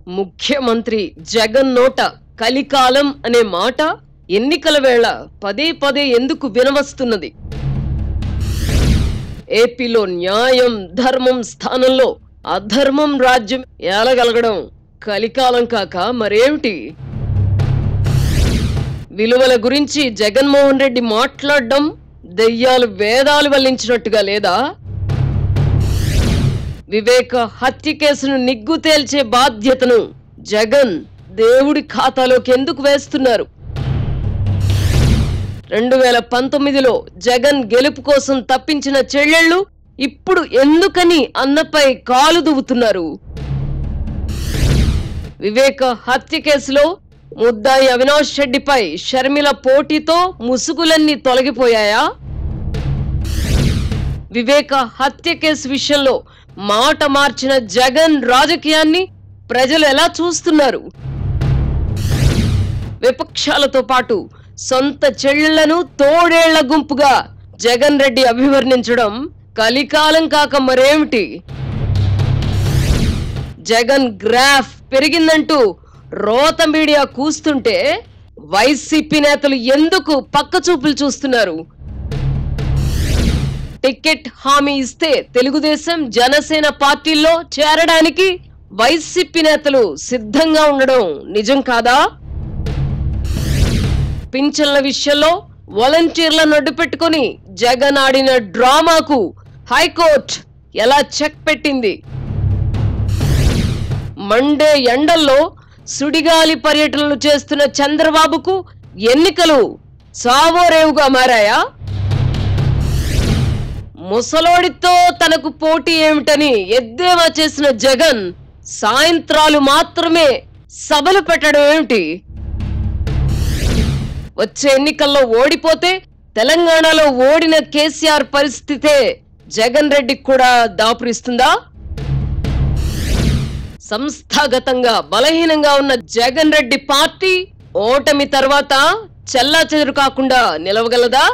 ముఖ్యమంత్రి జగన్ నోట కలికాలం అనే మాట ఎన్నికల వేళ పదే పదే ఎందుకు వినవస్తున్నది? ఏపీలో న్యాయం ధర్మం స్థానంలో అధర్మం రాజ్యం ఏలగలగడం కలికాలం కాక మరేమిటి? విలువల గురించి జగన్మోహన్ రెడ్డి మాట్లాడడం దెయ్యాలు వేదాలు వల్లించినట్టుగా లేదా? వివేక హత్య కేసును నిగ్గు తేల్చే బాధ్యతను జగన్ దేవుడి ఖాతాలోకి ఎందుకు వేస్తున్నారు? 2019లో జగన్ గెలుపు కోసం తప్పించిన చెల్లెళ్ళు ఇప్పుడు ఎందుకని అన్నపై కాలు దువ్వుతున్నారు? వివేక హత్య కేసులో ముద్దాయి అవినాష్ రెడ్డిపై షర్మిల పోటీతో ముసుగులన్నీ తొలగిపోయాయా? వివేక హత్య కేసు విషయంలో మాట మార్చిన జగన్ రాజకీయాన్ని ప్రజలు ఎలా చూస్తున్నారు? విపక్షాలతో పాటు సొంత చెళ్లను తోడేళ్ల గుంపుగా జగన్ రెడ్డి అభివర్ణించడం కలికాలం కాక మరేమిటి? జగన్ గ్రాఫ్ పెరిగిందంటూ రోత మీడియా కూస్తుంటే వైసీపీ నేతలు ఎందుకు పక్క చూపులు చూస్తున్నారు? టికెట్ హామీ ఇస్తే తెలుగుదేశం జనసేన పార్టీల్లో చేరడానికి వైసీపీ నేతలు సిద్ధంగా ఉండడం నిజం కాదా? పింఛన్ల విషయంలో వాలంటీర్లను అడ్డుపెట్టుకుని జగన్ ఆడిన డ్రామాకు హైకోర్టు ఎలా చెక్ పెట్టింది? మండే ఎండల్లో సుడిగాలి పర్యటనలు చేస్తున్న చంద్రబాబుకు ఎన్నికలు సావోరేవుగా మారాయా? ముసలోడితో తనకు పోటీ ఏమిటని ఎద్దేవా చేసిన జగన్ సాయంత్రాలు మాత్రమే సభలు పెట్టడం ఏమిటి? వచ్చే ఎన్నికల్లో ఓడిపోతే తెలంగాణలో ఓడిన కేసీఆర్ పరిస్థితే జగన్ రెడ్డికి కూడా దాపురిస్తుందా? సంస్థాగతంగా బలహీనంగా ఉన్న జగన్ రెడ్డి పార్టీ ఓటమి తర్వాత చెల్లాచెదురు కాకుండా నిలవగలదా?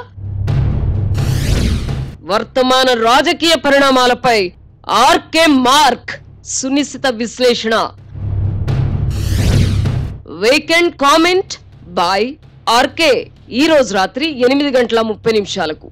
వర్తమాన రాజకీయ పరిణామాలపై ఆర్కే మార్క్ సునిశ్చిత విశ్లేషణ. వీకెండ్ కామెంట్ బై ఆర్కే ఈ రోజు రాత్రి 8:30 గంటలకు